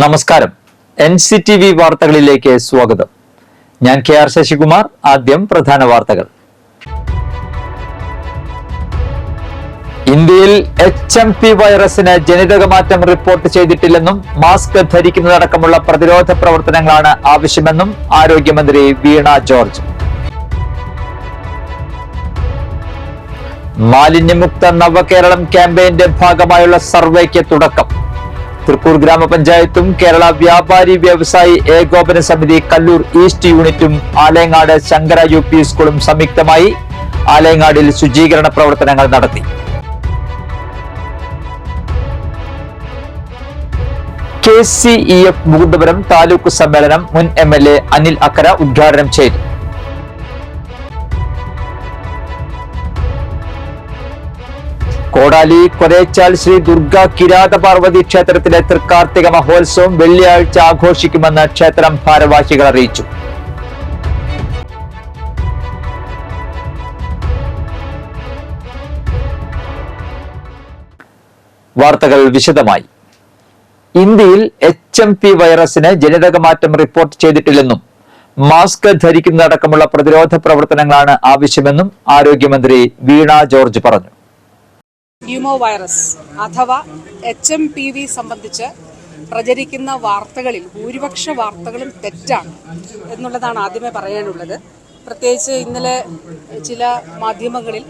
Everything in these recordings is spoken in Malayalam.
നമസ്കാരം. NCTV വാർത്തകളിലേക്ക് സ്വാഗതം. ഞാൻ KR ശശികുമാർ. ആദ്യം പ്രധാന വാർത്തകൾ. ഇന്ത്യയിൽ HMP വൈറസിന് ജനിതകമാറ്റം റിപ്പോർട്ട് ചെയ്തിട്ടില്ലെന്നും മാസ്ക് ധരിക്കുന്നതടക്കമുള്ള പ്രതിരോധ പ്രവർത്തനങ്ങളാണ് ആവശ്യമെന്നും ആരോഗ്യമന്ത്രി വീണ ജോർജ്. മാലിന്യമുക്ത നവകേരളം ക്യാമ്പയിന്റെ ഭാഗമായുള്ള സർവേക്ക് തുടക്കം. തൃക്കൂർ ഗ്രാമപഞ്ചായത്തും കേരള വ്യാപാരി വ്യവസായി ഏകോപന സമിതി കല്ലൂർ ഈസ്റ്റ് യൂണിറ്റും ആലങ്ങാട് ശങ്കര UP സ്കൂളും സംയുക്തമായി ആലങ്ങാടിൽ ശുചീകരണ പ്രവർത്തനങ്ങൾ നടത്തി. KCEF മുകുന്ദപുരം താലൂക്ക് സമ്മേളനം മുൻ MLA അനിൽ അക്കര ഉദ്ഘാടനം ചെയ്തു. കോടാലി കൊരേച്ചാൽ ശ്രീ ദുർഗ കിരാത പാർവതി ക്ഷേത്രത്തിലെ തൃക്കാർത്തിക മഹോത്സവം വെള്ളിയാഴ്ച ആഘോഷിക്കുമെന്ന് ക്ഷേത്രം ഭാരവാഹികൾ അറിയിച്ചു. വാർത്തകൾ വിശദമായി. ഇന്ത്യയിൽ HMP വൈറസിന് ജനിതകമാറ്റം റിപ്പോർട്ട് ചെയ്തിട്ടില്ലെന്നും മാസ്ക് ധരിക്കുന്നതടക്കമുള്ള പ്രതിരോധ പ്രവർത്തനങ്ങളാണ് ആവശ്യമെന്നും ആരോഗ്യമന്ത്രി വീണ ജോർജ് പറഞ്ഞു. ഹ്യൂമോ വൈറസ് അഥവാ HMPV സംബന്ധിച്ച് പ്രചരിക്കുന്ന വാർത്തകളിൽ ഭൂരിപക്ഷ വാർത്തകളും തെറ്റാണ് എന്നുള്ളതാണ് ആദ്യമേ പറയാനുള്ളത്. പ്രത്യേകിച്ച് ഇന്നലെ ചില മാധ്യമങ്ങളിൽ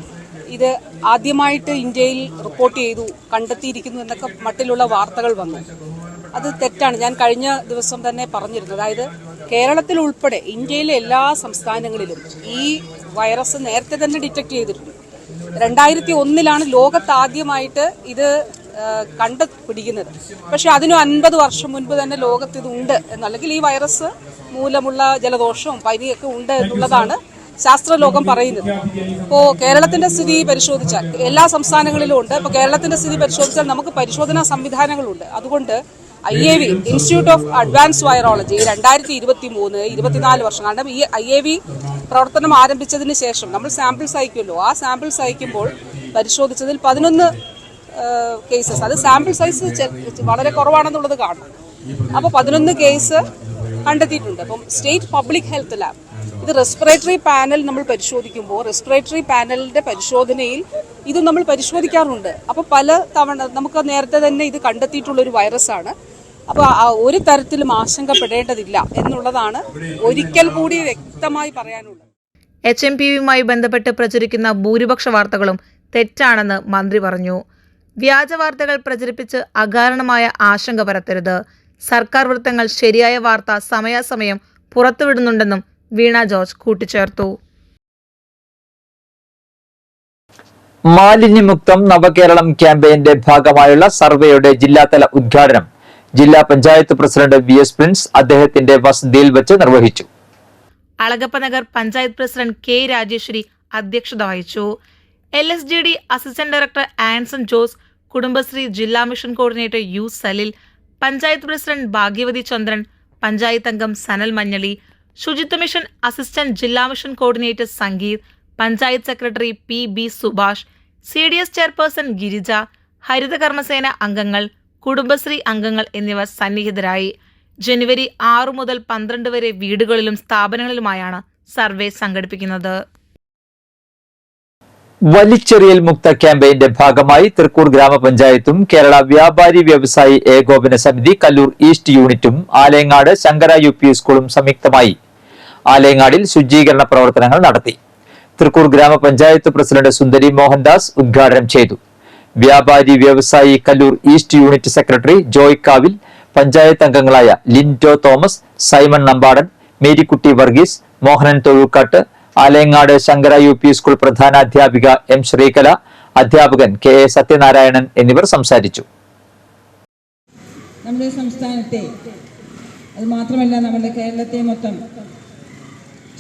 ഇത് ആദ്യമായിട്ട് ഇന്ത്യയിൽ റിപ്പോർട്ട് ചെയ്തു, കണ്ടെത്തിയിരിക്കുന്നു എന്നൊക്കെ മട്ടിലുള്ള വാർത്തകൾ വന്നു. അത് തെറ്റാണ്. ഞാൻ കഴിഞ്ഞ ദിവസം തന്നെ പറഞ്ഞിരുന്നു. അതായത് കേരളത്തിൽ ഉൾപ്പെടെ ഇന്ത്യയിലെ എല്ലാ സംസ്ഥാനങ്ങളിലും ഈ വൈറസ് നേരത്തെ തന്നെ ഡിറ്റക്ട് ചെയ്തിട്ടുണ്ട്. 2001 ലോകത്താദ്യമായിട്ട് ഇത് കണ്ടുപിടിക്കുന്നത്. പക്ഷെ അതിന് 50 വർഷം മുൻപ് തന്നെ ലോകത്ത് ഇത് ഉണ്ട് എന്നല്ലെങ്കിൽ ഈ വൈറസ് മൂലമുള്ള ജലദോഷവും പനിയൊക്കെ ഉണ്ട് എന്നുള്ളതാണ് ശാസ്ത്രലോകം പറയുന്നത്. ഇപ്പോൾ കേരളത്തിന്റെ സ്ഥിതി പരിശോധിച്ചാൽ എല്ലാ സംസ്ഥാനങ്ങളിലും ഉണ്ട്. ഇപ്പോൾ കേരളത്തിന്റെ സ്ഥിതി പരിശോധിച്ചാൽ നമുക്ക് പരിശോധനാ സംവിധാനങ്ങളുണ്ട്. അതുകൊണ്ട് IAV institute of advance virology 2023-24 വർഷം, കാരണം ഈ IAV പ്രവർത്തനം ആരംഭിച്ചതിന് ശേഷം നമ്മൾ സാമ്പിൾസ് അയക്കുമല്ലോ, ആ സാമ്പിൾസ് അയക്കുമ്പോൾ പരിശോധിച്ചതിൽ 11 കേസസ്, അത് സാമ്പിൾ സൈസ് വളരെ കുറവാണെന്നുള്ളത് കാണും. അപ്പോൾ 11 കേസ് കണ്ടെത്തിയിട്ടുണ്ട്. അപ്പം സ്റ്റേറ്റ് പബ്ലിക് ഹെൽത്ത് ലാബ് ഇത് റെസ്പിറേറ്ററി പാനൽ നമ്മൾ പരിശോധിക്കുമ്പോൾ റെസ്പിറേറ്ററി പാനലിന്റെ പരിശോധനയിൽ ഇത് നമ്മൾ പരിശോധിക്കാറുണ്ട്. അപ്പോൾ പല തവണ നമുക്ക് നേരത്തെ തന്നെ ഇത് കണ്ടെത്തിയിട്ടുള്ള ഒരു വൈറസാണ്. അപ്പോൾ ഒരു തരത്തിലും ആശങ്കപ്പെടേണ്ടതില്ല എന്നുള്ളതാണ് ഒരിക്കൽ കൂടി വ്യക്തമായി പറയാനുള്ളത്. HMPVയുമായി ബന്ധപ്പെട്ട് പ്രചരിക്കുന്ന ഭൂരിപക്ഷ വാർത്തകളും തെറ്റാണെന്ന് മന്ത്രി പറഞ്ഞു. വ്യാജ വാർത്തകൾ പ്രചരിപ്പിച്ച് അകാരണമായ ആശങ്ക പരത്തരുത്. സർക്കാർ വൃത്തങ്ങൾ ശരിയായ വാർത്ത സമയാസമയം പുറത്തുവിടുന്നുണ്ടെന്നും വീണ ജോർജ് കൂട്ടിച്ചേർത്തു. മാലിന്യമുക്തം നവകേരളം ക്യാമ്പയിന്റെ ഭാഗമായുള്ള സർവേയുടെ ജില്ലാതല ഉദ്ഘാടനം ജില്ലാ പഞ്ചായത്ത് പ്രസിഡന്റ് VS പ്രിൻസ് അദ്ദേഹത്തിന്റെ വസതിയിൽ വെച്ച് നിർവഹിച്ചു. അളഗപ്പനഗർ പഞ്ചായത്ത് പ്രസിഡന്റ് K രാജേശ്വരി അധ്യക്ഷത വഹിച്ചു. LSGD assistant director Anson Jose, Kudumbashree ജില്ലാ mission coordinator U Salil, panchayat president Bhagyavathi Chandran, panchayat അംഗം സനൽ മഞ്ഞളി, ശുചിത്വ മിഷൻ അസിസ്റ്റന്റ് ജില്ലാ mission coordinator Sangeeth, panchayat secretary PB Subhash, CDS chairperson Girija, Haritha Karmasena അംഗങ്ങൾ, കുടുംബശ്രീ അംഗങ്ങൾ എന്നിവർ സന്നിഹിതരായി. ജനുവരി 6 മുതൽ 12 വരെ വീടുകളിലും സ്ഥാപനങ്ങളിലുമായാണ് സർവേ സംഘടിപ്പിക്കുന്നത്. വലിച്ചെറിയൽ മുക്ത ക്യാമ്പയിന്റെ ഭാഗമായി തൃക്കൂർ ഗ്രാമപഞ്ചായത്തും കേരള വ്യാപാരി വ്യവസായി ഏകോപന സമിതി കല്ലൂർ ഈസ്റ്റ് യൂണിറ്റും ആലങ്ങാട് ശങ്കര UP സ്കൂളും സംയുക്തമായി ആലങ്ങാടിൽ ശുചീകരണ പ്രവർത്തനങ്ങൾ നടത്തി. തൃക്കൂർ ഗ്രാമപഞ്ചായത്ത് പ്രസിഡന്റ് സുന്ദരി മോഹൻദാസ് ഉദ്ഘാടനം ചെയ്തു. വ്യാപാരി വ്യവസായി Kallur east unit secretary Joy Kavil, panchayat അംഗങ്ങളായ ലിൻഡോ തോമസ്, സൈമൺ നമ്പാടൻ, മേരിക്കുട്ടി വർഗീസ്, മോഹനൻ തൊഴുക്കാട്ട്, ആലങ്ങാട് ശങ്കര UP സ്കൂൾ പ്രധാനാധ്യാപിക M ശ്രീകല, അധ്യാപകൻ KA സത്യനാരായണൻ എന്നിവർ സംസാരിച്ചു. നമ്മുടെ സംസ്ഥാനത്തെ, അത് മാത്രമല്ല നമ്മുടെ കേരളത്തെ മൊത്തം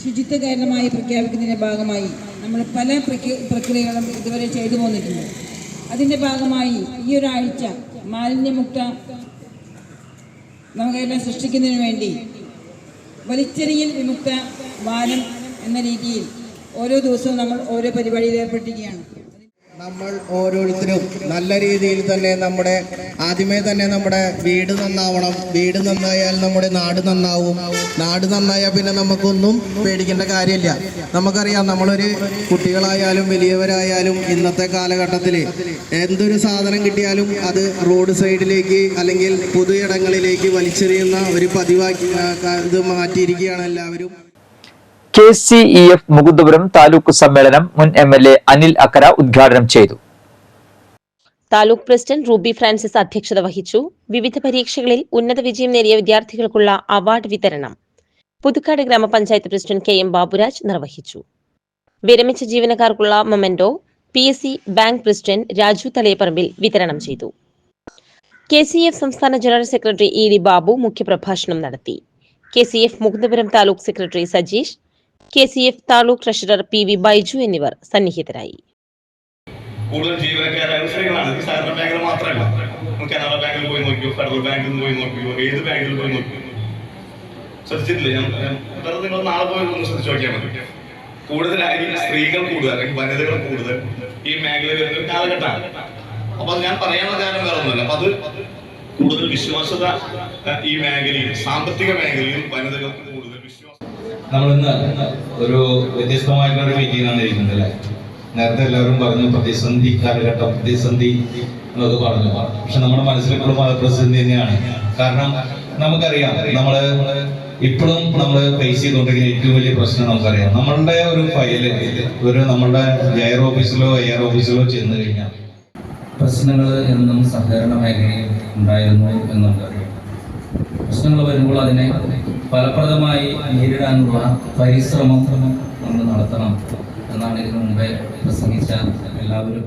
ശുചിത്വ കേരളമായി പ്രഖ്യാപിക്കുന്നതിന്റെ ഭാഗമായി നമ്മൾ പല പ്രക്രിയകളും ഇതുവരെ ചെയ്തു പോന്നിട്ടുണ്ട്. അതിൻ്റെ ഭാഗമായി ഈ ഒരാഴ്ച മാലിന്യമുക്ത നവകേരളം സൃഷ്ടിക്കുന്നതിന് വേണ്ടി വലിച്ചെറിയൽ വിമുക്ത വാരം എന്ന രീതിയിൽ ഓരോ ദിവസവും നമ്മൾ ഓരോ പരിപാടിയിൽ ഏർപ്പെട്ടിരിക്കുകയാണ്. നമ്മൾ ഓരോരുത്തരും നല്ല രീതിയിൽ തന്നെ ആദ്യമേ തന്നെ നമ്മുടെ വീട് നന്നാവണം. വീട് നന്നായാൽ നമ്മുടെ നാട് നന്നാവും. നാട് നന്നായാൽ പിന്നെ നമുക്കൊന്നും പേടിക്കേണ്ട കാര്യമില്ല. നമുക്കറിയാം, നമ്മളൊരു കുട്ടികളായാലും വലിയവരായാലും ഇന്നത്തെ കാലഘട്ടത്തിൽ എന്തൊരു സാധനം കിട്ടിയാലും അത് റോഡ് സൈഡിലേക്ക് അല്ലെങ്കിൽ പൊതു ഇടങ്ങളിലേക്ക് വലിച്ചെറിയുന്ന ഒരു പതിവാക്കി ഇത് മാറ്റിയിരിക്കുകയാണ് എല്ലാവരും. KCEF മുകുന്ദപുരം താലൂക്ക് സമ്മേളനം മുൻ MLA അനിൽ അക്കര ഉദ്ഘാടനം ചെയ്തു. താലൂക്ക് പ്രസിഡന്റ് റൂബി ഫ്രാൻസിസ് അധ്യക്ഷത വഹിച്ചു. വിവിധ പരീക്ഷകളിൽ ഉന്നത വിജയം നേടിയ വിദ്യാർത്ഥികൾക്കുള്ള അവാർഡ് വിതരണം പുതുക്കാട് ഗ്രാമപഞ്ചായത്ത് പ്രസിഡന്റ് KM ബാബുരാജ് നിർവഹിച്ചു. വിരമിച്ച ജീവനക്കാർക്കുള്ള memento PSC bank president Raju Thalayapparambil വിതരണം ചെയ്തു. KCEF സംസ്ഥാന ജനറൽ സെക്രട്ടറി ED ബാബു മുഖ്യപ്രഭാഷണം നടത്തി. KCEF Mukundapuram taluk secretary Sajeesh, KCEF taluk treasurer PV Baiju എന്നിവർ സന്നിഹിതരായി. കൂടുതൽ ജീവനക്കാരായ സ്ത്രീകളാണ്. സഹകരണ ബാങ്കിൽ മാത്രമല്ല, കാനറ ബാങ്കിൽ പോയി നോക്കിയോ, ഫെഡറൽ ബാങ്കിൽ പോയി നോക്കിയോ, ഏത് ബാങ്കിൽ പോയി നോക്കിയോ, ശ്രദ്ധിച്ചിട്ടില്ലേ? നിങ്ങൾ നാളെ പോയി ഒന്ന് ശ്രദ്ധിച്ചു നോക്കിയാൽ മതി. കൂടുതലായി സ്ത്രീകൾ കൂടുതൽ അല്ലെങ്കിൽ വനിതകൾ കൂടുതൽ ഈ മേഖലയിൽ വരുന്ന ഒരു കാലഘട്ടമാണ്. അപ്പൊ അത് ഞാൻ പറയാനുള്ള കാരണം വേറെ ഒന്നുമല്ല. അപ്പൊ അത് കൂടുതൽ വിശ്വാസത ഈ മേഖലയിൽ, സാമ്പത്തിക മേഖലയിൽ വനിതകൾക്ക് കൂടുതൽ വിശ്വാസം. നമ്മളിന്ന് ഒരു വ്യത്യസ്തമായിട്ടുള്ള ഒരു മീറ്റിംഗ് ആണ് ഇരിക്കുന്നത് അല്ലേ? നേരത്തെ എല്ലാവരും പറഞ്ഞു പ്രതിസന്ധി കാലഘട്ടം, പ്രതിസന്ധി എന്നൊക്കെ പറഞ്ഞു. പക്ഷെ നമ്മുടെ മനസ്സിലുള്ള പ്രതിസന്ധി തന്നെയാണ്. കാരണം നമുക്കറിയാം, ഇപ്പോഴും നമ്മൾ ഫേസ് ചെയ്തുകൊണ്ടിരിക്കുന്ന ഏറ്റവും വലിയ പ്രശ്നം നമുക്കറിയാം. നമ്മളുടെ ഒരു ഫയല് നമ്മളുടെ ജയർ ഓഫീസിലോ AR ഓഫീസിലോ ചെന്ന് കഴിഞ്ഞാൽ പ്രശ്നങ്ങൾ എന്നും സഹകരണ മേഖലയിൽ ഉണ്ടായിരുന്നു എന്നുള്ളറിയാം. പ്രശ്നങ്ങൾ വരുമ്പോൾ അതിനെ ഫലപ്രദമായി നേരിടാനുള്ള പരിശ്രമം നമ്മൾ നടത്തണം എന്നാണ് ഇതിനു മുമ്പേ പ്രസംഗിച്ച എല്ലാവരും.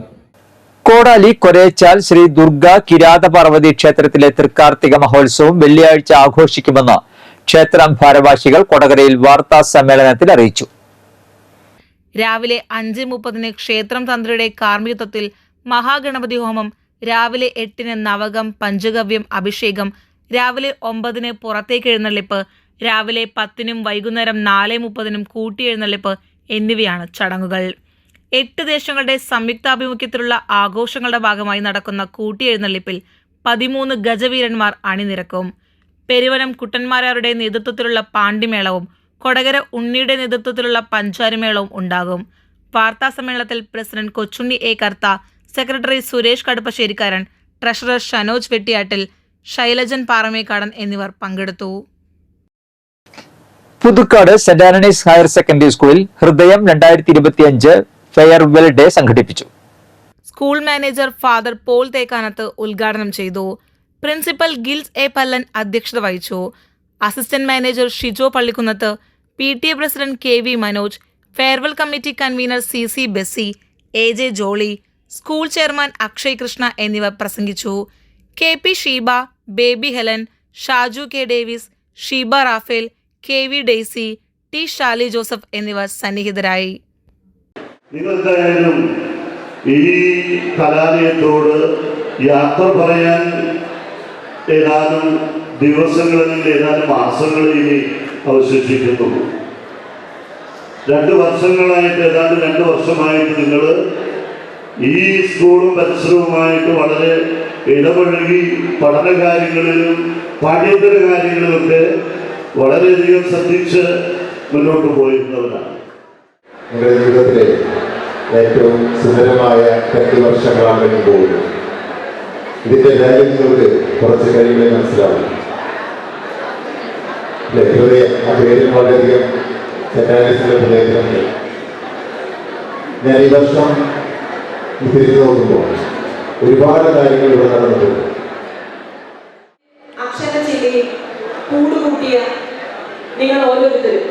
കോടാലി കൊരേച്ചാൽ ശ്രീ ദുർഗ കിരാത പാർവതി ക്ഷേത്രത്തിലെ തൃക്കാർത്തിക മഹോത്സവം വെള്ളിയാഴ്ച ആഘോഷിക്കുമെന്ന് ക്ഷേത്രം ഭാരവാഹികൾ കൊടകരയിൽ വാർത്താ സമ്മേളനത്തിൽ അറിയിച്ചു. രാവിലെ 5:30 ക്ഷേത്രം തന്ത്രിയുടെ കാർമ്മികത്വത്തിൽ മഹാഗണപതി ഹോമം, രാവിലെ 8 നവകം, പഞ്ചഗവ്യം, അഭിഷേകം, രാവിലെ 9 പുറത്തേക്ക് എഴുന്നള്ളിപ്പ്, രാവിലെ 10 വൈകുന്നേരം 4:30 കൂട്ടിയെഴുന്നള്ളിപ്പ് എന്നിവയാണ് ചടങ്ങുകൾ. 8 ദേശങ്ങളുടെ സംയുക്താഭിമുഖ്യത്തിലുള്ള ആഘോഷങ്ങളുടെ ഭാഗമായി നടക്കുന്ന കൂട്ടിയെഴുന്നള്ളിപ്പിൽ 13 ഗജവീരന്മാർ അണിനിരക്കും. പെരുവനം കുട്ടന്മാരാരുടെ നേതൃത്വത്തിലുള്ള പാണ്ടിമേളവും കൊടകര ഉണ്ണിയുടെ നേതൃത്വത്തിലുള്ള പഞ്ചാരിമേളവും ഉണ്ടാകും. വാർത്താ സമ്മേളനത്തിൽ president Kochunni A. Kartha, secretary Suresh Kaduppasserikkaran, treasurer Shanoj Vettiyattil, Shailajan Paramekkadan എന്നിവർ പങ്കെടുത്തു. Puthukkad saint Antony's higher secondary സ്കൂളിൽ ഹൃദയം 2025 ഫെയർവെൽ ഡേ സംഘടിപ്പിച്ചു. School manager father Paul Thekkanath ഉദ്ഘാടനം ചെയ്തു. Principal Gils A. പല്ലൻ അധ്യക്ഷത വഹിച്ചു. Assistant manager Shijo Pallikkunnath, PTA president KV Manoj, farewell committee convener CC Bessy, AJ Jolly, school chairman Akshay Krishna എന്നിവർ പ്രസംഗിച്ചു. KP Sheeba, Baby Helen, Shaju K. Davis, Sheeba Raphael, KV Daisy, T. Shali Joseph എന്നിവർ സന്നിഹിതരായി. നിങ്ങൾക്കായാലും ഈ കലാലയത്തോട് യാത്ര പറയാൻ ഏതാനും ദിവസങ്ങളിൽ, ഏതാനും മാസങ്ങളിൽ അവശേഷിക്കുന്നുള്ളൂ. 2 വർഷങ്ങളായിട്ട്, ഏതാണ്ട് 2 വർഷമായിട്ട് നിങ്ങൾ ഈ സ്കൂളും പരിസരവുമായിട്ട് വളരെ ഇടപഴകി പഠന കാര്യങ്ങളിലും പാഠ്യേതര കാര്യങ്ങളിലൊക്കെ വളരെയധികം ശ്രദ്ധിച്ച് മുന്നോട്ട് പോയിരുന്നവരാണ്. നിങ്ങളുടെ ജീവിതത്തിലെ ഏറ്റവും സുന്ദരമായ 2 വർഷങ്ങളാണ് കഴിഞ്ഞു പോകുന്നത്. ഇതിന്റെ വാല്യൂ നിങ്ങൾക്ക് കുറച്ച് കഴിയുമ്പോൾ മനസ്സിലാവും. ആ പേരിൽ വളരെയധികം സെറ്റാലിസിന്റെ പ്രദേശമുണ്ട്. ഞാൻ ഈ വർഷം തിരിഞ്ഞു നോക്കുമ്പോൾ ഒരുപാട് കാര്യങ്ങൾ ഇവിടെ നടന്നിട്ടുണ്ട്. അക്ഷരചില്ലയിൽ കൂടുകൂട്ടിയ നിങ്ങൾ ഓരോരുത്തരും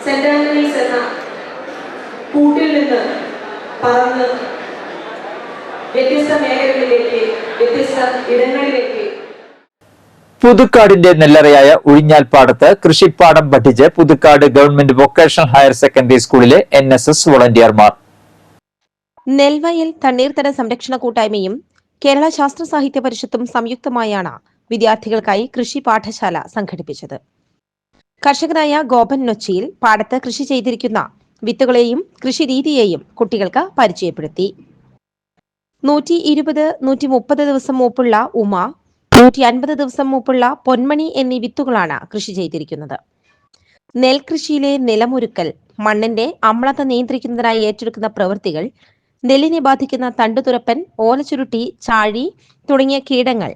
സെന്റ് ആന്റണീസ് എന്ന കൂട്ടിൽ നിന്ന് പറന്ന് വ്യത്യസ്ത മേഖലകളിലേക്ക്, വ്യത്യസ്ത ഇടങ്ങളിലേക്ക്. പുതുക്കാടിന്റെ നെല്ലറയായ ഉഴിഞ്ഞാൽപ്പാടത്ത് കൃഷിപ്പാടം പഠിച്ച് Puthukkad government vocational higher secondary സ്കൂളിലെ NSS വോളണ്ടിയർമാർ. നെൽവയൽ തണ്ണീർത്തട സംരക്ഷണ കൂട്ടായ്മയും കേരള ശാസ്ത്ര സാഹിത്യ പരിഷത്തും സംയുക്തമായാണ് വിദ്യാർത്ഥികൾക്കായി കൃഷി പാഠശാല സംഘടിപ്പിച്ചത്. കർഷകനായ ഗോപൻ നൊച്ചിയിൽ പാടത്ത് കൃഷി ചെയ്തിരിക്കുന്ന വിത്തുകളെയും കൃഷിരീതിയെയും കുട്ടികൾക്ക് പരിചയപ്പെടുത്തി. 120, 130 ദിവസം മൂപ്പുള്ള ഉമ, 150 ദിവസം മൂപ്പുള്ള പൊന്മണി എന്നീ വിത്തുകളാണ് കൃഷി ചെയ്തിരിക്കുന്നത്. നെൽകൃഷിയിലെ നിലമൊരുക്കൽ, മണ്ണിന്റെ അമ്ലത നിയന്ത്രിക്കുന്നതിനായി ഏറ്റെടുക്കുന്ന പ്രവൃത്തികൾ, നെല്ലിനെ ബാധിക്കുന്ന തണ്ടുതുരപ്പൻ, ഓലച്ചുരുട്ടി, ചാഴി തുടങ്ങിയ കീടങ്ങൾ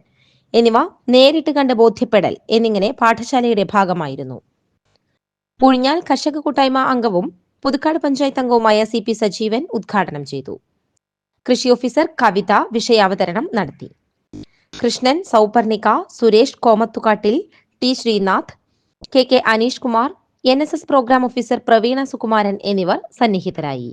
എന്നിവ നേരിട്ട് കണ്ട് ബോധ്യപ്പെടൽ എന്നിങ്ങനെ പാഠശാലയുടെ ഭാഗമായിരുന്നു. പുഴിഞ്ഞാൽ കർഷക കൂട്ടായ്മ അംഗവും പുതുക്കാട് പഞ്ചായത്ത് അംഗവുമായ CP സജീവൻ ഉദ്ഘാടനം ചെയ്തു. കൃഷി ഓഫീസർ കവിത വിഷയാവതരണം നടത്തി. Krishnan, Souparnika, Suresh Komathukattil, T Sreenath, KK Aneesh Kumar, NSS programme officer Praveena Sukumaran എന്നിവർ സന്നിഹിതരായി.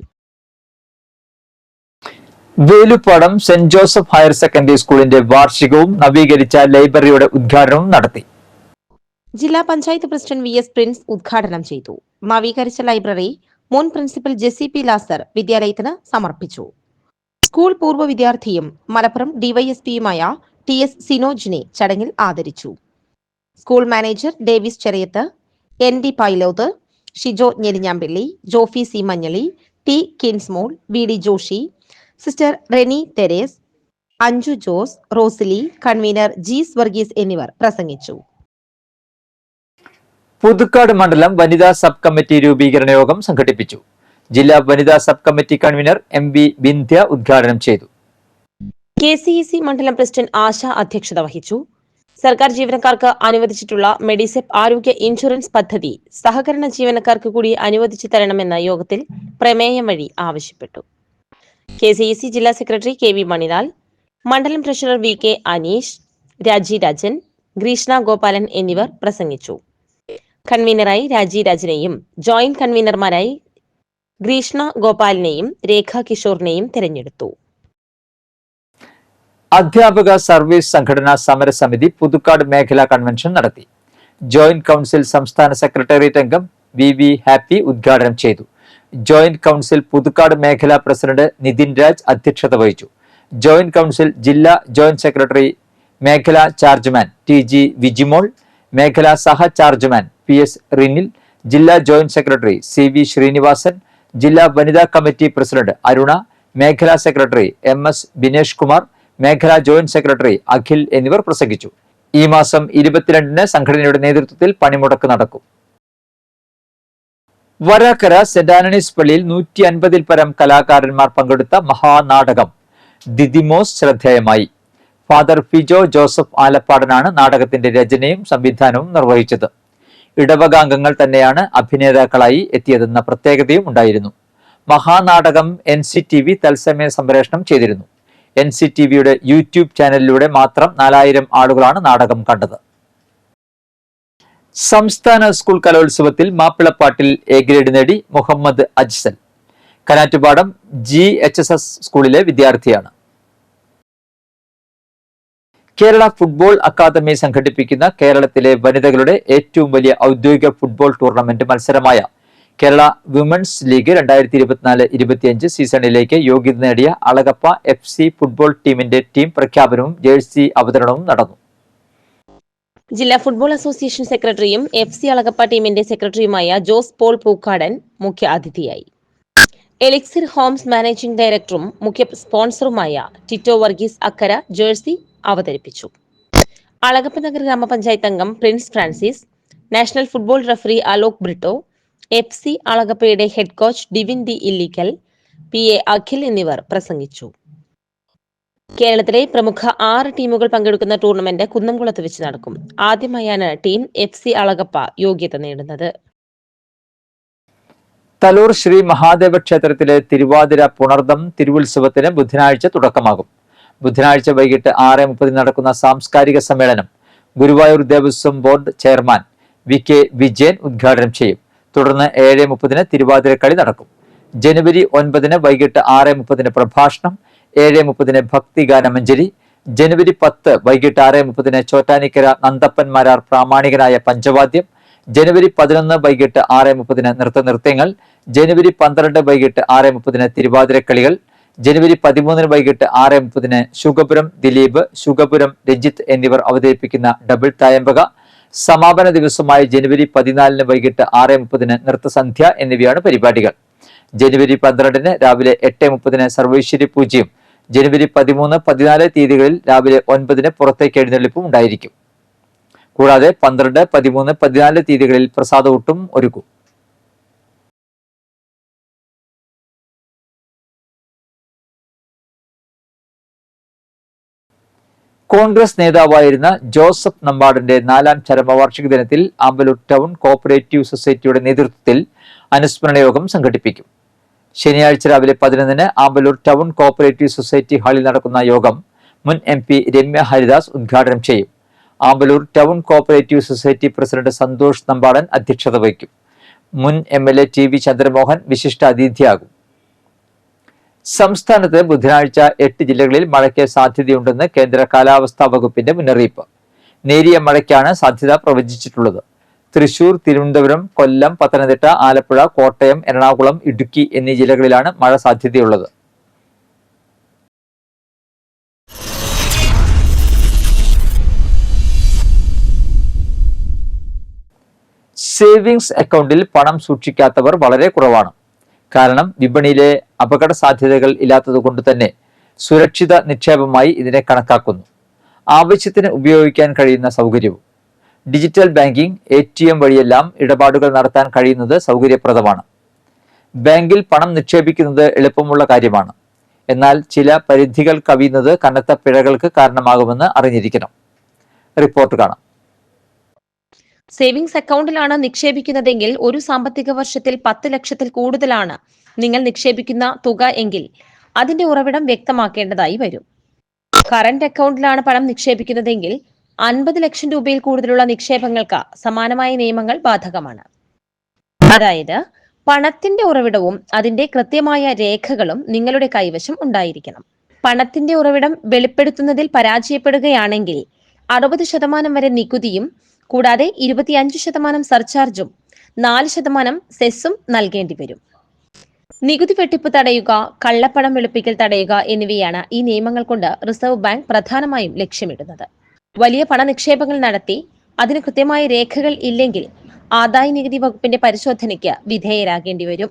Velupadam saint Joseph higher secondary സ്കൂളിന്റെ വാർഷികവും നവീകരിച്ച ലൈബ്രറിയുടെ ഉദ്ഘാടനവും നടത്തി. ജില്ലാ പഞ്ചായത്ത് പ്രസിഡന്റ് VS പ്രിൻസ് ഉദ്ഘാടനം ചെയ്തു. നവീകരിച്ച ലൈബ്രറി മുൻ പ്രിൻസിപ്പൽ ജെസി പി ലാസർ വിദ്യാലയത്തിന് സമർപ്പിച്ചു. സ്കൂൾ പൂർവ്വ വിദ്യാർത്ഥിയും മലപ്പുറം DYSPയുമായ TS സിനോജിനെ ചടങ്ങിൽ ആദരിച്ചു. School manager Davis Cheriyath, ND Pailoth, Shijo Njerinjampilly, Jofy C Manjali, T Kinsmol, VD Joshy, sister Reny Theres, Anju Jose, Rosily, convener Jees Varghese എന്നിവർ പ്രസംഗിച്ചു. പുതുക്കാട് മണ്ഡലം വനിതാ സബ് കമ്മിറ്റി രൂപീകരണ യോഗം സംഘടിപ്പിച്ചു. ജില്ലാ വനിതാ sub committee convener MB Bindhya ഉദ്ഘാടനം ചെയ്തു. KCEC മണ്ഡലം പ്രസിഡന്റ് ആശ അധ്യക്ഷത വഹിച്ചു. സർക്കാർ ജീവനക്കാർക്ക് അനുവദിച്ചിട്ടുള്ള മെഡിസെപ് ആരോഗ്യ ഇൻഷുറൻസ് പദ്ധതി സഹകരണ ജീവനക്കാർക്ക് കൂടി അനുവദിച്ചു തരണമെന്ന യോഗത്തിൽ പ്രമേയം വഴി ആവശ്യപ്പെട്ടു. KCEC ജില്ലാ സെക്രട്ടറി KV മണിലാൽ, മണ്ഡലം ട്രഷറർ VK അനീഷ്, രാജി രാജൻ, ഗ്രീഷ്ണ ഗോപാലൻ എന്നിവർ പ്രസംഗിച്ചു. കൺവീനറായി രാജി രാജനെയും ജോയിന്റ് കൺവീനർമാരായി ഗ്രീഷ്ണ ഗോപാലിനെയും രേഖ കിഷോറിനെയും തിരഞ്ഞെടുത്തു. അധ്യാപക സർവീസ് സംഘടനാ സമരസമിതി പുതുക്കാട് മേഖലാ കൺവെൻഷൻ നടത്തി. ജോയിന്റ് കൌൺസിൽ സംസ്ഥാന സെക്രട്ടേറിയറ്റ് അംഗം VV ഹാപ്പി ഉദ്ഘാടനം ചെയ്തു. ജോയിന്റ് കൌൺസിൽ പുതുക്കാട് മേഖലാ പ്രസിഡന്റ് നിതിൻ രാജ് അധ്യക്ഷത വഹിച്ചു. ജോയിന്റ് കൌൺസിൽ ജില്ലാ ജോയിന്റ് സെക്രട്ടറി മേഖലാ ചാർജ്മാൻ TG വിജിമോൾ, മേഖലാ സഹ ചാർജ്മാൻ PS റിനിൽ, ജില്ലാ ജോയിന്റ് സെക്രട്ടറി CV ശ്രീനിവാസൻ, ജില്ലാ വനിതാ കമ്മിറ്റി പ്രസിഡന്റ് അരുണ, മേഖലാ സെക്രട്ടറി MS ബിനേഷ് കുമാർ, മേഖലാ ജോയിന്റ് സെക്രട്ടറി അഖിൽ എന്നിവർ പ്രസംഗിച്ചു. ഈ മാസം 22-ന് സംഘടനയുടെ നേതൃത്വത്തിൽ പണിമുടക്ക് നടക്കും. വരാക്കര സെന്റ് ആന്റണീസ് പള്ളിയിൽ 150-ൽ പരം കലാകാരന്മാർ പങ്കെടുത്ത മഹാനാടകം ദിദിമോസ് ശ്രദ്ധേയമായി. ഫാദർ ഫിജോ ജോസഫ് ആലപ്പാടനാണ് നാടകത്തിന്റെ രചനയും സംവിധാനവും നിർവഹിച്ചത്. ഇടവകാംഗങ്ങൾ തന്നെയാണ് അഭിനേതാക്കളായി എത്തിയതെന്ന പ്രത്യേകതയും ഉണ്ടായിരുന്നു. മഹാനാടകം NCTV തത്സമയ സംപ്രേഷണം ചെയ്തിരുന്നു. NCTVയുടെ യൂട്യൂബ് ചാനലിലൂടെ മാത്രം 4000 ആളുകളാണ് നാടകം കണ്ടത്. സംസ്ഥാന സ്കൂൾ കലോത്സവത്തിൽ മാപ്പിളപ്പാട്ടിൽ A ഗ്രേഡ് നേടി മുഹമ്മദ് അജ്സൽ. കനാറ്റുപാടം GHSS സ്കൂളിലെ വിദ്യാർത്ഥിയാണ്. കേരള ഫുട്ബോൾ അക്കാദമി സംഘടിപ്പിക്കുന്ന കേരളത്തിലെ വനിതകളുടെ ഏറ്റവും വലിയ ഔദ്യോഗിക ഫുട്ബോൾ ടൂർണമെന്റ് മത്സരമായ കേരള വിമൻസ് ലീഗ് 2024-25 സീസണിലേക്ക് യോഗ്യത നേടിയ അളഗപ്പ FC ഫുട്ബോൾ ടീമിന്റെ ടീം പ്രഖ്യാപനവും ജേഴ്സി അവതരണവും നടന്നു. ജില്ലാ ഫുട്ബോൾ അസോസിയേഷൻ സെക്രട്ടറിയും FC അളഗപ്പ ടീമിന്റെ സെക്രട്ടറിയുമായ ജോസ് പോൾ പൂക്കാടൻ മുഖ്യ അതിഥിയായി. എലിക്സിർ ഹോംസ് മാനേജിംഗ് ഡയറക്ടറും മുഖ്യ സ്പോൺസറുമായ ടിറ്റോ വർഗീസ് അക്കര ജേഴ്സി അവതരിപ്പിച്ചു. അളഗപ്പ നഗർ ഗ്രാമപഞ്ചായത്ത് അംഗം Prince Francis, national football referee Alok Britto, FC അളഗപ്പയുടെ head coach Divin D Illikkal, PA Akhil എന്നിവർ പ്രസംഗിച്ചു. കേരളത്തിലെ പ്രമുഖ 6 ടീമുകൾ പങ്കെടുക്കുന്ന ടൂർണമെന്റ് കുന്നംകുളത്ത് വെച്ച് നടക്കും. ആദ്യമായാണ് ടീം FC അളഗപ്പ യോഗ്യത നേടുന്നത്. തലൂർ ശ്രീ മഹാദേവ ക്ഷേത്രത്തിലെ തിരുവാതിര പുണർദം തിരുവുത്സവത്തിന് ബുധനാഴ്ച തുടക്കമാകും. ബുധനാഴ്ച വൈകിട്ട് 6:30 നടക്കുന്ന സാംസ്കാരിക സമ്മേളനം Guruvayur Devaswom board chairman VK Vijayan ഉദ്ഘാടനം ചെയ്യും. തുടർന്ന് 7:30 തിരുവാതിരക്കളി നടക്കും. ജനുവരി 9 വൈകിട്ട് 6:30 പ്രഭാഷണം, 7:30 ഭക്തിഗാനമഞ്ജരി, ജനുവരി 10 വൈകിട്ട് 6:30 ചോറ്റാനിക്കര നന്ദപ്പന്മാരാർ പ്രാമാണികനായ പഞ്ചവാദ്യം, ജനുവരി 11 വൈകിട്ട് 6:30 നൃത്തങ്ങൾ, ജനുവരി 12 വൈകിട്ട് 6:30 തിരുവാതിരക്കളികൾ, ജനുവരി 13 വൈകിട്ട് 6:30 ശുഗപുരം ദിലീപ്, ശുഗപുരം രഞ്ജിത്ത് എന്നിവർ അവതരിപ്പിക്കുന്ന ഡബിൾ തായമ്പക. സമാപന ദിവസമായ ജനുവരി 14 വൈകിട്ട് 6:30 നൃത്തസന്ധ്യ എന്നിവയാണ് പരിപാടികൾ. ജനുവരി 12 രാവിലെ 8:30 സർവൈശ്വര്യ പൂജയും ജനുവരി 13, 14 തീയതികളിൽ രാവിലെ 9 പുറത്തേക്ക് എഴുന്നള്ളിപ്പും ഉണ്ടായിരിക്കും. കൂടാതെ 12, 13, 14 തീയതികളിൽ പ്രസാദഊട്ടും ഒരുക്കും. കോൺഗ്രസ് നേതാവായിരുന്ന ജോസഫ് നമ്പാടിന്റെ 4ാം ചരമവാർഷിക ദിനത്തിൽ ആമ്പലൂർ ടൗൺ കോഓപ്പറേറ്റീവ് സൊസൈറ്റിയുടെ നേതൃത്വത്തിൽ അനുസ്മരണ യോഗം സംഘടിപ്പിക്കും. ശനിയാഴ്ച രാവിലെ 11-ന് ആമ്പലൂർ ടൗൺ കോഓപ്പറേറ്റീവ് സൊസൈറ്റി ഹാളിൽ നടക്കുന്ന യോഗം മുൻ MP രമ്യ ഹരിദാസ് ഉദ്ഘാടനം ചെയ്യും. Amballoor town cooperative society president Santhosh Nambadan അധ്യക്ഷത വഹിക്കും. മുൻ MLA TV ചന്ദ്രമോഹൻ വിശിഷ്ട അതിഥിയാകും. സംസ്ഥാനത്ത് ബുധനാഴ്ച 8 ജില്ലകളിൽ മഴയ്ക്ക് സാധ്യതയുണ്ടെന്ന് കേന്ദ്ര കാലാവസ്ഥാ വകുപ്പിന്റെ മുന്നറിയിപ്പ്. നേരിയ മഴയ്ക്കാണ് സാധ്യത പ്രവചിച്ചിട്ടുള്ളത്. തൃശൂർ, തിരുവനന്തപുരം, കൊല്ലം, പത്തനംതിട്ട, ആലപ്പുഴ, കോട്ടയം, എറണാകുളം, ഇടുക്കി എന്നീ ജില്ലകളിലാണ് മഴ സാധ്യതയുള്ളത്. സേവിങ്സ് അക്കൗണ്ടിൽ പണം സൂക്ഷിക്കാത്തവർ വളരെ കുറവാണ്. കാരണം വിപണിയിലെ അപകട സാധ്യതകൾ ഇല്ലാത്തതുകൊണ്ട് തന്നെ സുരക്ഷിത നിക്ഷേപമായി ഇതിനെ കണക്കാക്കുന്നു. ആവശ്യത്തിന് ഉപയോഗിക്കാൻ കഴിയുന്ന സൗകര്യവും. ഡിജിറ്റൽ ബാങ്കിംഗ്, ATM വഴിയെല്ലാം ഇടപാടുകൾ നടത്താൻ കഴിയുന്നത് സൗകര്യപ്രദമാണ്. ബാങ്കിൽ പണം നിക്ഷേപിക്കുന്നത് എളുപ്പമുള്ള കാര്യമാണ്. എന്നാൽ ചില പരിധികൾ കവിയുന്നത് കനത്ത പിഴകൾക്ക് കാരണമാകുമെന്ന് അറിഞ്ഞിരിക്കണം. റിപ്പോർട്ട് കാണാം. സേവിങ്സ് അക്കൗണ്ടിലാണ് നിക്ഷേപിക്കുന്നതെങ്കിൽ ഒരു സാമ്പത്തിക വർഷത്തിൽ 10 ലക്ഷത്തിൽ കൂടുതലാണ് നിങ്ങൾ നിക്ഷേപിക്കുന്ന തുക എങ്കിൽ അതിന്റെ ഉറവിടം വ്യക്തമാക്കേണ്ടതായി വരും. കറന്റ് അക്കൗണ്ടിലാണ് പണം നിക്ഷേപിക്കുന്നതെങ്കിൽ 50 ലക്ഷം രൂപയിൽ കൂടുതലുള്ള നിക്ഷേപങ്ങൾക്ക് സമാനമായ നിയമങ്ങൾ ബാധകമാണ്. അതായത് പണത്തിന്റെ ഉറവിടവും അതിന്റെ കൃത്യമായ രേഖകളും നിങ്ങളുടെ കൈവശം ഉണ്ടായിരിക്കണം. പണത്തിന്റെ ഉറവിടം വെളിപ്പെടുത്തുന്നതിൽ പരാജയപ്പെടുകയാണെങ്കിൽ 60% വരെ നികുതിയും കൂടാതെ 25% സർചാർജും 4% സെസ്സും നൽകേണ്ടി വരും. നികുതി വെട്ടിപ്പ് തടയുക, കള്ളപ്പണം വെളുപ്പിക്കൽ തടയുക എന്നിവയാണ് ഈ നിയമങ്ങൾ കൊണ്ട് റിസർവ് ബാങ്ക് പ്രധാനമായും ലക്ഷ്യമിടുന്നത്. വലിയ പണനിക്ഷേപങ്ങൾ നടത്തി അതിന് കൃത്യമായ രേഖകൾ ഇല്ലെങ്കിൽ ആദായ നികുതി വകുപ്പിന്റെ പരിശോധനയ്ക്ക് വിധേയരാകേണ്ടി വരും.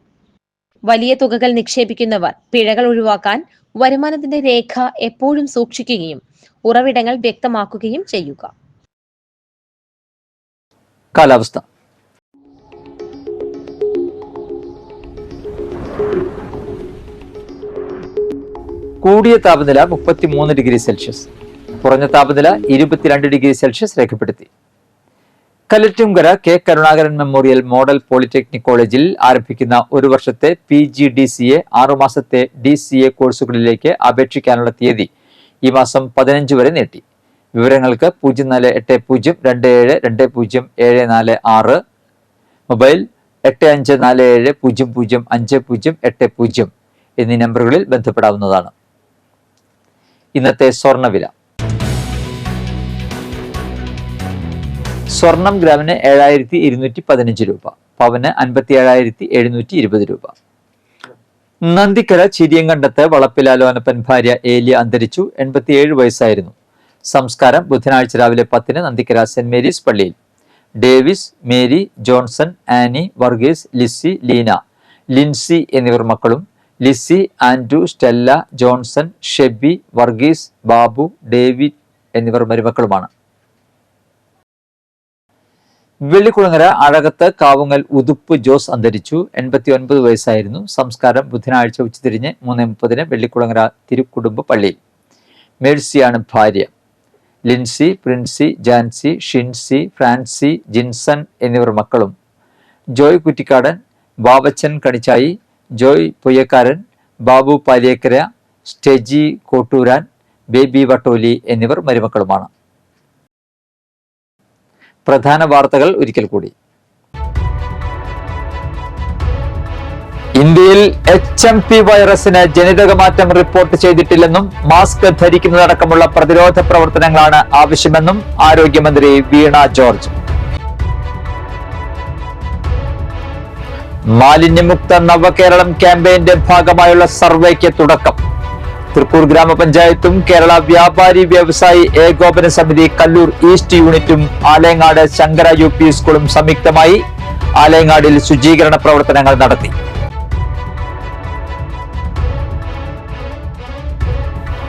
വലിയ തുകകൾ നിക്ഷേപിക്കുന്നവർ പിഴകൾ ഒഴിവാക്കാൻ വരുമാനത്തിന്റെ രേഖ എപ്പോഴും സൂക്ഷിക്കുകയും ഉറവിടങ്ങൾ വ്യക്തമാക്കുകയും ചെയ്യുക. കാലാവസ്ഥ. കൂടിയ താപനില 33 ഡിഗ്രി സെൽഷ്യസ്, കുറഞ്ഞ താപനില 22 ഡിഗ്രി സെൽഷ്യസ് രേഖപ്പെടുത്തി. കല്ലറ്റുംകര K. Karunakaran memorial model polytechnic കോളേജിൽ ആരംഭിക്കുന്ന 1 വർഷത്തെ PGDCA 6 മാസത്തെ DCA കോഴ്സുകളിലേക്ക് അപേക്ഷിക്കാനുള്ള തീയതി ഈ മാസം 15 വരെ നീട്ടി. വിവരങ്ങൾക്ക് 0480272074 മൊബൈൽ 8547005080 എന്നീ നമ്പറുകളിൽ ബന്ധപ്പെടാവുന്നതാണ്. ഇന്നത്തെ സ്വർണ്ണവില. സ്വർണം ഗ്രാമിന് 7215 രൂപ, പവന് 57,720 രൂപ. നന്ദിക്കര ചിരിയങ്കണ്ടത്ത് വളപ്പിലാലോനപ്പൻ ഭാര്യ ഏലിയ അന്തരിച്ചു. 87 വയസ്സായിരുന്നു. സംസ്കാരം ബുധനാഴ്ച രാവിലെ 10-ന് നന്ദിക്കര സെന്റ് മേരീസ് പള്ളിയിൽ. ഡേവിസ്, മേരി, ജോൺസൺ, ആനി, വർഗീസ്, ലിസി, ലീന, ലിൻസി എന്നിവർ മക്കളും ലിസി, ആൻഡ്രു, സ്റ്റെല്ല, ജോൺസൺ, ഷെബി, വർഗീസ്, ബാബു, ഡേവിഡ് എന്നിവർ മരുമക്കളുമാണ്. വെള്ളിക്കുളങ്ങര അഴകത്ത് കാവുങ്ങൽ ഉതുപ്പ് ജോസ് അന്തരിച്ചു. 89 വയസ്സായിരുന്നു. സംസ്കാരം ബുധനാഴ്ച ഉച്ചതിരിഞ്ഞ് 3:30-ന് വെള്ളിക്കുളങ്ങര തിരുക്കുടുംബ പള്ളിയിൽ. മേഴ്സിയാണ് ഭാര്യ. ലിൻസി, പ്രിൻസി, ജാൻസി, ഷിൻസി, ഫ്രാൻസി, ജിൻസൺ എന്നിവർ മക്കളും. ജോയ് കുറ്റിക്കാടൻ, ബാബച്ചൻ കണിച്ചായി, ജോയ് പൊയ്യക്കാരൻ, ബാബു പാലിയേക്കര, സ്റ്റെജി കോട്ടൂരാൻ, ബേബി വട്ടോലി എന്നിവർ മരുമക്കളുമാണ്. പ്രധാന വാർത്തകൾ ഒരിക്കൽ കൂടി. ഇന്ത്യയിൽ HMP വൈറസിന് ജനിതക മാറ്റം റിപ്പോർട്ട് ചെയ്തിട്ടില്ലെന്നും മാസ്ക് ധരിക്കുന്നതടക്കമുള്ള പ്രതിരോധ പ്രവർത്തനങ്ങളാണ് ആവശ്യമെന്നും ആരോഗ്യമന്ത്രി വീണ ജോർജ്. മാലിന്യമുക്ത നവകേരളം ക്യാമ്പയിന്റെ ഭാഗമായുള്ള സർവേക്ക് തുടക്കം. തൃക്കൂർ ഗ്രാമപഞ്ചായത്തും കേരള വ്യാപാരി വ്യവസായി ഏകോപന സമിതി കല്ലൂർ ഈസ്റ്റ് യൂണിറ്റും ആലയങ്ങാട് ശങ്കര UP സ്കൂളും സംയുക്തമായി ആലയങ്ങാടിൽ ശുചീകരണ പ്രവർത്തനങ്ങൾ നടത്തി.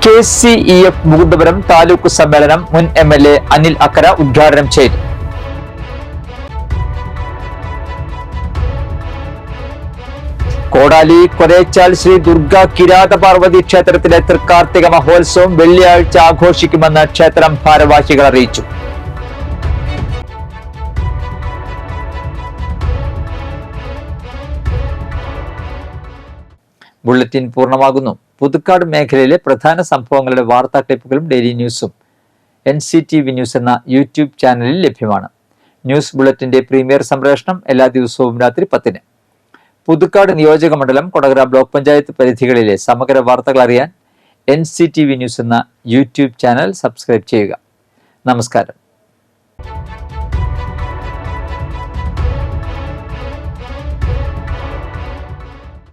KCEF മുകുന്ദപുരം താലൂക്ക് സമ്മേളനം മുൻ MLA അനിൽ അക്കര ഉദ്ഘാടനം ചെയ്തു. കോടാലി കൊരേച്ചാൽ ശ്രീ ദുർഗ കിരാത പാർവതി ക്ഷേത്രത്തിലെ തൃക്കാർത്തിക മഹോത്സവം വെള്ളിയാഴ്ച ആഘോഷിക്കുമെന്ന് ക്ഷേത്രം ഭാരവാഹികൾ അറിയിച്ചു. ബുള്ളറ്റിൻ പൂർണ്ണമാകുന്നു. പുതുക്കാട് മേഖലയിലെ പ്രധാന സംഭവങ്ങളുടെ വാർത്താ ക്ലിപ്പുകളും ഡെയിലി ന്യൂസും NCTV ന്യൂസ് എന്ന യൂട്യൂബ് ചാനലിൽ ലഭ്യമാണ്. ന്യൂസ് ബുള്ളറ്റിന്റെ പ്രീമിയർ സംപ്രേഷണം എല്ലാ ദിവസവും രാത്രി 10-ന്. പുതുക്കാട് നിയോജക മണ്ഡലം, കൊടകര ബ്ലോക്ക് പഞ്ചായത്ത് പരിധികളിലെ സമഗ്ര വാർത്തകൾ അറിയാൻ NCTV ന്യൂസ് എന്ന യൂട്യൂബ് ചാനൽ സബ്സ്ക്രൈബ് ചെയ്യുക. നമസ്കാരം.